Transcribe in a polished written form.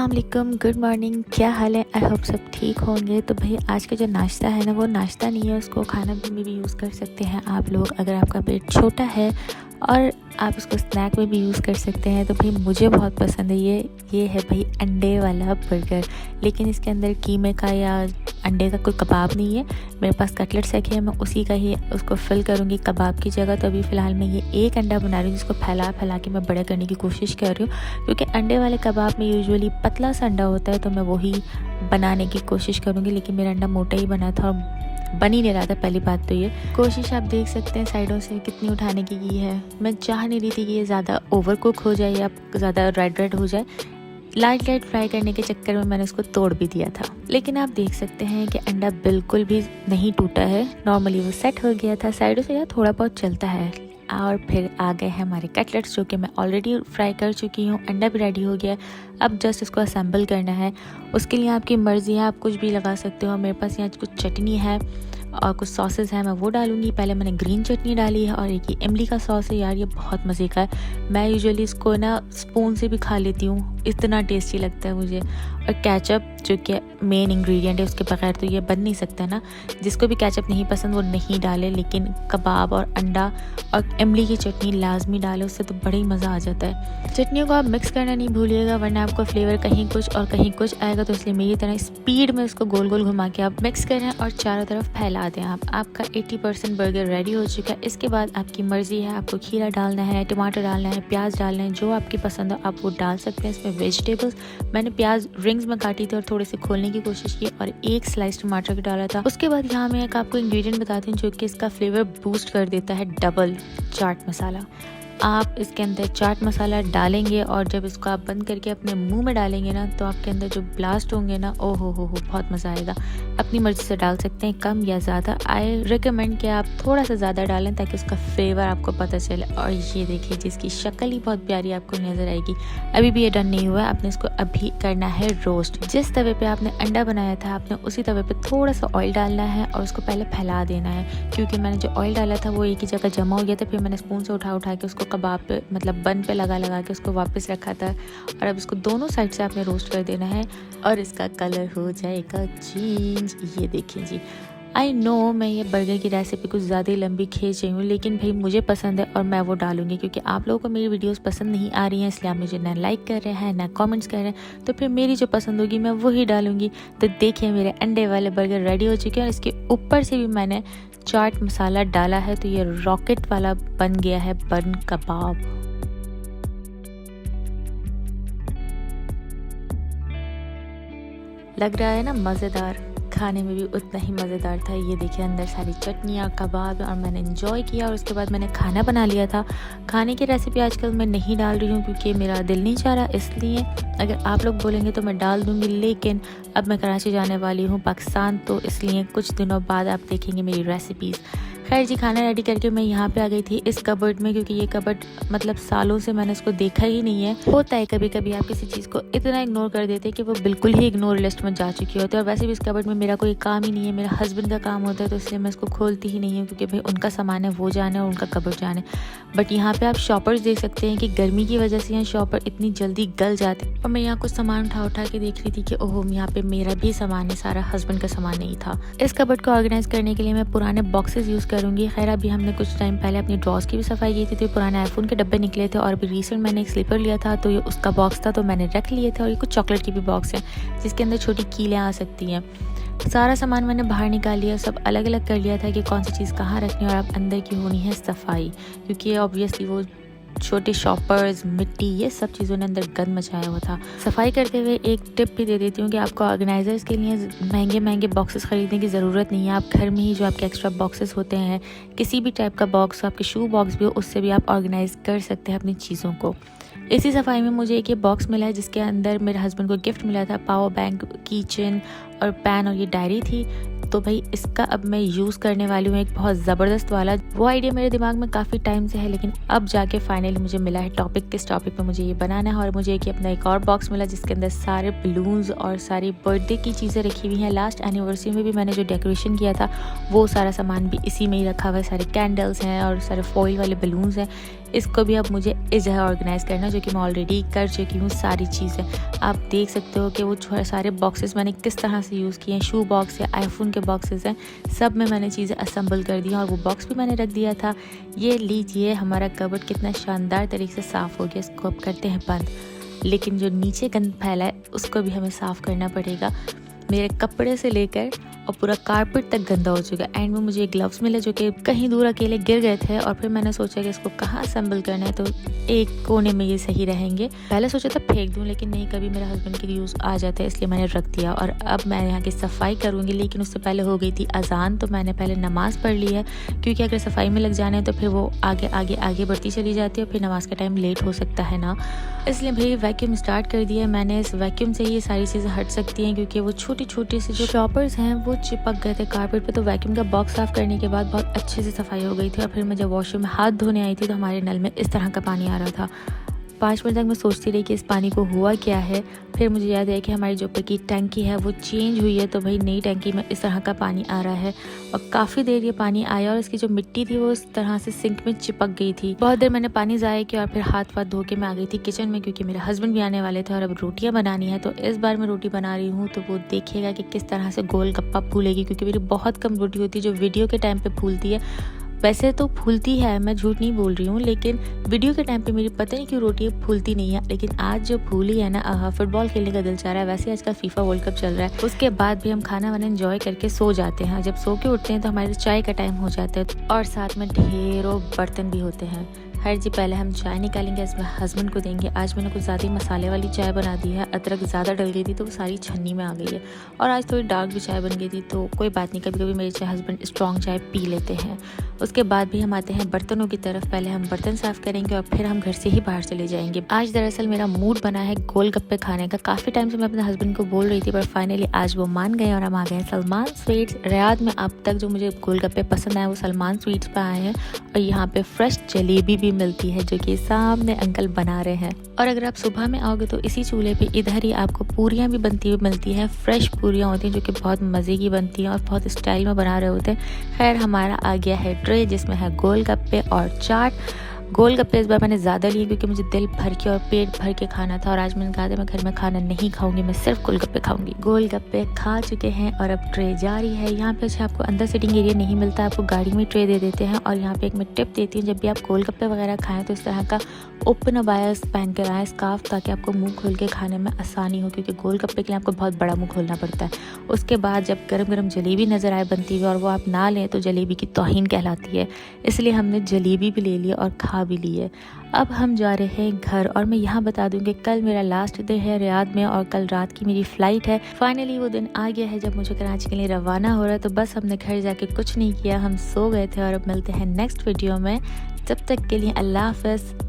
अस्सलाम वालेकुम, good morning. क्या हाल है? आई होप सब ठीक होंगे। तो भाई आज का जो नाश्ता है ना, वो नाश्ता नहीं है, उसको खाना में भी यूज़ कर सकते हैं आप लोग। अगर आपका पेट छोटा है और आप उसको स्नैक में भी यूज़ कर सकते हैं। तो भाई मुझे बहुत पसंद है ये है भाई अंडे वाला बर्गर, लेकिन इसके अंदर कीमे का या अंडे का कोई कबाब नहीं है। मेरे पास कटलेट्स रखे हैं, मैं उसी का ही उसको फिल करूँगी कबाब की जगह। तो अभी फ़िलहाल मैं ये एक अंडा बना रही हूँ, जिसको फैला के मैं बड़ा करने की कोशिश कर रही हूँ, क्योंकि अंडे वाले कबाब में यूजुअली पतला सा अंडा होता है, तो मैं वही बनाने की कोशिश करूँगी। लेकिन मेरा अंडा मोटा ही बना था और बन ही नहीं रहा था। पहली बात तो ये कोशिश आप देख सकते हैं साइडों से कितनी उठाने की है। मैं चाह नहीं रही थी कि ये ज़्यादा ओवर कुक हो जाए या ज़्यादा रेड हो जाए। लाइट फ्राई करने के चक्कर में मैंने उसको तोड़ भी दिया था। लेकिन आप देख सकते हैं कि अंडा बिल्कुल भी नहीं टूटा है, नॉर्मली वो सेट हो गया था। साइडों से यार थोड़ा बहुत चलता है। और फिर आ गए हैं हमारे कटलेट्स, जो कि मैं ऑलरेडी फ्राई कर चुकी हूँ। अंडा भी रेडी हो गया। अब जस्ट इसको असेंबल करना है। उसके लिए आपकी मर्ज़ी है, आप कुछ भी लगा सकते हो। मेरे पास यहाँ कुछ चटनी है और कुछ सॉसेस हैं, मैं वो डालूंगी। पहले मैंने ग्रीन चटनी डाली है और एक ये इमली का सॉस है। यार ये बहुत मज़े का है। मैं यूजुअली इसको ना स्पून से भी खा लेती हूँ, इतना टेस्टी लगता है मुझे। और केचप जो कि मेन इंग्रेडिएंट है, उसके बगैर तो ये बन नहीं सकता ना। जिसको भी केचप नहीं पसंद वो नहीं डाले, लेकिन कबाब और अंडा और इमली की चटनी लाजमी डाले, उससे तो बड़ा ही मज़ा आ जाता है। चटनियों को आप मिक्स करना नहीं भूलिएगा, वरना आपको फ्लेवर कहीं कुछ और कहीं कुछ आएगा। तो इसलिए मेरी तरह स्पीड में इसको गोल गोल घुमा के आप मिक्स करें और चारों तरफ फैला दें। आपका 80% बर्गर रेडी हो चुका है। इसके बाद आपकी मर्ज़ी है, आपको खीरा डालना है, टमाटर डालना है, प्याज डालना है, जो आपकी पसंद हो आप वो डाल सकते हैं। इसमें वेजिटेबल्स मैंने प्याज रिंग्स में काटी थी और थोड़े से खोलने की कोशिश की और एक स्लाइस टमाटर का डाला था। उसके बाद यहाँ मैं एक आपको इंग्रेडिएंट बताती हूँ जो कि इसका फ्लेवर बूस्ट कर देता है, डबल चाट मसाला। आप इसके अंदर चाट मसाला डालेंगे और जब इसको आप बंद करके अपने मुंह में डालेंगे ना, तो आपके अंदर जो ब्लास्ट होंगे ना, ओ हो बहुत मज़ा आएगा। अपनी मर्ज़ी से डाल सकते हैं, कम या ज़्यादा। आई रिकमेंड कि आप थोड़ा सा ज़्यादा डालें ताकि उसका फ्लेवर आपको पता चले। और ये देखिए, जिसकी शक्ल ही बहुत प्यारी आपको नज़र आएगी। अभी भी ये डन नहीं हुआ है, आपने इसको अभी करना है रोस्ट। जिस तवे पे आपने अंडा बनाया था, आपने उसी तवे पे थोड़ा सा ऑयल डालना है और उसको पहले फैला देना है, क्योंकि मैंने जो ऑयल डाला था वो एक ही जगह जमा हो गया था। फिर मैंने स्पून से उठा के उसको कबाब पे, मतलब बन पे लगा के उसको वापस रखा था। और अब इसको दोनों साइड से आपने रोस्ट कर देना है और इसका कलर हो जाएगा चेंज। ये देखिए जी, आई नो मैं ये बर्गर की रेसिपी कुछ ज़्यादा ही लंबी खींच रही हूँ, लेकिन भाई मुझे पसंद है और मैं वो डालूंगी, क्योंकि आप लोगों को मेरी वीडियोस पसंद नहीं आ रही हैं, इसलिए आप मुझे ना लाइक कर रहे हैं ना कमेंट्स कर रहे हैं। तो फिर मेरी जो पसंद होगी मैं वही डालूंगी। तो देखिए, मेरे अंडे वाले बर्गर रेडी हो चुके हैं और इसके ऊपर से भी मैंने चाट मसाला डाला है। तो ये रॉकेट वाला बन गया है बन कबाब। लग रहा है ना मज़ेदार, खाने में भी उतना ही मज़ेदार था। ये देखिए, अंदर सारी चटनियाँ कबाब, और मैंने एंजॉय किया। और उसके बाद मैंने खाना बना लिया था। खाने की रेसिपी आजकल मैं नहीं डाल रही हूँ, क्योंकि मेरा दिल नहीं चाह रहा। इसलिए अगर आप लोग बोलेंगे तो मैं डाल दूँगी, लेकिन अब मैं कराची जाने वाली हूँ पाकिस्तान, तो इसलिए कुछ दिनों बाद आप देखेंगे मेरी रेसिपीज़। खैर जी, खाना रेडी करके मैं यहाँ पे आ गई थी इस कबर्ड में, क्योंकि ये कबर्ड मतलब सालों से मैंने इसको देखा ही नहीं है। होता है कभी कभी आप किसी चीज़ को इतना इग्नोर कर देते हैं कि वो बिल्कुल ही इग्नोर लिस्ट में जा चुकी होती है। और वैसे भी इस कबर्ड में मेरा कोई काम ही नहीं है, मेरा हस्बैंड का काम होता है, तो इसलिए मैं इसको खोलती ही नहीं हूँ, क्योंकि भाई उनका सामान है, वो जाने और उनका कबर्ड जाने। बट यहाँ पे आप शॉपर्स देख सकते हैं कि गर्मी की वजह से यहाँ शॉपर इतनी जल्दी गल जाते हैं। और मैं यहाँ कुछ सामान उठा के देख रही थी कि ओहो, यहाँ पे मेरा भी सामान है, सारा हस्बैंड का सामान नहीं था। इस कबर्ड को ऑर्गेनाइज करने के लिए मैं पुराने बॉक्सेस यूज़ करूँगी। खैर, अभी हमने कुछ टाइम पहले अपनी ड्रॉज की भी सफाई की थी, तो पुराने आईफोन के डब्बे निकले थे। और अभी रिसेंट मैंने एक स्लीपर लिया था, तो ये उसका बॉक्स था, तो मैंने रख लिए थे। और ये कुछ चॉकलेट की भी बॉक्स है, जिसके अंदर छोटी कीलें आ सकती हैं। सारा सामान मैंने बाहर निकाल लिया, सब अलग अलग कर लिया था कि कौन सी चीज़ कहाँ रखनी है। और अब अंदर की होनी है सफाई, क्योंकि ऑब्वियसली वो छोटे शॉपर्स, मिट्टी, ये सब चीज़ों ने अंदर गंद मचाया हुआ था। सफाई करते हुए एक टिप भी दे देती हूँ कि आपको ऑर्गेनाइजर्स के लिए महंगे बॉक्सेस ख़रीदने की ज़रूरत नहीं है। आप घर में ही जो आपके एक्स्ट्रा बॉक्सेस होते हैं, किसी भी टाइप का बॉक्स, आपके शू बॉक्स भी हो, उससे भी आप ऑर्गेनाइज कर सकते हैं अपनी चीज़ों को। इसी सफाई में मुझे एक ये बॉक्स मिला है, जिसके अंदर मेरे हस्बैंड को गिफ्ट मिला था, पावर बैंक, किचन और पैन, और ये डायरी थी। तो भाई इसका अब मैं यूज़ करने वाली हूँ एक बहुत ज़बरदस्त वाला। वो आइडिया मेरे दिमाग में काफ़ी टाइम से है, लेकिन अब जाके फाइनली मुझे मिला है टॉपिक, किस टॉपिक पे मुझे ये बनाना है। और मुझे एक अपना एक और बॉक्स मिला जिसके अंदर सारे बलून्स और सारी बर्थडे की चीज़ें रखी हुई हैं। लास्ट एनिवर्सरी में भी मैंने जो डेकोरेशन किया था वो सारा सामान भी इसी में ही रखा हुआ है। सारे कैंडल्स हैं और सारे फॉइल वाले बलून्स हैं। इसको भी अब मुझे इस जगह ऑर्गेनाइज़ करना है, जो कि मैं ऑलरेडी कर चुकी हूँ सारी चीज़ें। आप देख सकते हो कि वो सारे बॉक्सेस मैंने किस तरह से यूज़ किए हैं। शू बॉक्स या आईफोन के बॉक्सेस हैं, सब में मैंने चीज़ें असेंबल कर दी हैं और वो बॉक्स भी मैंने रख दिया था। ये लीजिए, हमारा कबर्ड कितना शानदार तरीके से साफ़ हो गया। इसको अब करते हैं बंद, लेकिन जो नीचे गंद फैला है उसको भी हमें साफ़ करना पड़ेगा। मेरे कपड़े से लेकर और पूरा कारपेट तक गंदा हो चुका है। एंड में मुझे ग्लव्स मिले जो कि कहीं दूर अकेले गिर गए थे, और फिर मैंने सोचा कि इसको कहाँ असेंबल करना है, तो एक कोने में ये सही रहेंगे। पहले सोचा था फेंक दूं, लेकिन नहीं, कभी मेरे हस्बैंड के यूज़ आ जाता है, इसलिए मैंने रख दिया। और अब मैं यहाँ की सफाई करूँगी, लेकिन उससे पहले हो गई थी अजान, तो मैंने पहले नमाज़ पढ़ ली है, क्योंकि अगर सफाई में लग जाने तो फिर वो आगे आगे आगे बढ़ती चली जाती है और फिर नमाज़ का टाइम लेट हो सकता है ना। इसलिए भाई वैक्यूम स्टार्ट कर दिया मैंने। इस वैक्यूम से ही ये सारी चीज़ें हट सकती हैं, क्योंकि वो छोटी छोटी सी जो शॉपर्स हैं वो चिपक गए थे कारपेट पे। तो वैक्यूम का बॉक्स साफ करने के बाद बहुत अच्छे से सफाई हो गई थी। और फिर मैं जब वॉशरूम में हाथ धोने आई थी तो हमारे नल में इस तरह का पानी आ रहा था। 5 मिनट तक मैं सोचती रही कि इस पानी को हुआ क्या है। फिर मुझे याद है कि हमारी जो ऊपर की टंकी है वो चेंज हुई है, तो भाई नई टंकी में इस तरह का पानी आ रहा है। और काफ़ी देर ये पानी आया और इसकी जो मिट्टी थी वो इस तरह से सिंक में चिपक गई थी। बहुत देर मैंने पानी ज़ाया किया और फिर हाथ धो के मैं आ गई थी किचन में, क्योंकि मेरे हस्बैंड भी आने वाले थे और अब रोटियाँ बनानी है। तो इस बार मैं रोटी बना रही हूँ, तो वो देखिएगा कि किस तरह से गोल गप्पा फूलेगी, क्योंकि मेरी बहुत कम रोटी होती है जो वीडियो के टाइम पर फूलती है। वैसे तो फूलती है, मैं झूठ नहीं बोल रही हूँ, लेकिन वीडियो के टाइम पे मेरी पता नहीं क्यों रोटी फूलती नहीं है। लेकिन आज जो फूली है ना, फुटबॉल खेलने का दिल चाह रहा है। वैसे आज का फीफा वर्ल्ड कप चल रहा है। उसके बाद भी हम खाना वाना एंजॉय करके सो जाते हैं। जब सो के उठते हैं तो हमारे चाय का टाइम हो जाता है, और साथ में ढेरों बर्तन भी होते हैं। खैर जी, पहले हम चाय निकालेंगे, इसमें हस्बैंड को देंगे। आज मैंने कुछ ज़्यादा ही मसाले वाली चाय बना दी है, अदरक ज़्यादा डल गई थी तो वो सारी छन्नी में आ गई है। और आज थोड़ी डार्क भी चाय बन गई थी, तो कोई बात नहीं, कभी कभी मेरे चाय हस्बैंड स्ट्रॉन्ग चाय पी लेते हैं। उसके बाद भी हम आते हैं बर्तनों की तरफ। पहले हम बर्तन साफ़ करेंगे और फिर हम घर से ही बाहर चले जाएंगे। आज दरअसल मेरा मूड बना है गोलगप्पे खाने का। काफ़ी टाइम से मैं अपने हस्बैंड को बोल रही थी, पर फाइनली आज वो मान गए और हम आ गए सलमान स्वीट्स। रियाद में अब तक जो मुझे गोलगप्पे पसंद आए वो सलमान स्वीट्स पर आए हैं। और यहाँ पे फ्रेश जलेबी भी मिलती है, जो कि सामने अंकल बना रहे हैं। और अगर आप सुबह में आओगे तो इसी चूल्हे पे इधर ही आपको पूरियाँ भी बनती हुई मिलती हैं। फ्रेश पूरियाँ होती हैं जो कि बहुत मज़े की बनती हैं और बहुत स्टाइल में बना रहे होते हैं। खैर, हमारा आ गया है ट्रे जिसमें है गोलगप्पे और चाट। गोलगप्पे इस बार मैंने ज़्यादा लिए क्योंकि मुझे दिल भर के और पेट भर के खाना था, और आज मैंने कहा था मैं घर में खाना नहीं खाऊंगी, मैं सिर्फ गोलगप्पे खाऊंगी। गोलगप्पे खा चुके हैं और अब ट्रे जारी है। यहाँ पे अच्छा आपको अंदर सिटिंग एरिया नहीं मिलता, आपको गाड़ी में ट्रे दे देते हैं। और यहाँ पे एक मैं टिप देती हूँ, जब भी आप गोलगप्पे वगैरह खाएं तो इस तरह का ओपन अबायस पहन कर आएँ, स्कार्फ, ताकि आपको मुँह खोल के खाने में आसानी हो, क्योंकि गोलगप्पे के लिए आपको बहुत बड़ा मुँह खोलना पड़ता है। उसके बाद जब गर्म गर्म जलेबी नज़र आए बनती हुई और वो आप ना लें तो जलेबी की तौहीन कहलाती है। इसलिए हमने जलेबी भी ले ली और खा भी ली है। अब हम जा रहे हैं घर, और मैं यहाँ बता दूँ कि कल मेरा लास्ट डे है रियाद में और कल रात की मेरी फ़्लाइट है। फाइनली वो दिन आ गया है जब मुझे कराची के लिए रवाना हो रहा है। तो बस हमने घर जाके कुछ नहीं किया, हम सो गए थे। और अब मिलते हैं नेक्स्ट वीडियो में। तब तक के लिए अल्लाह हाफ़िज़।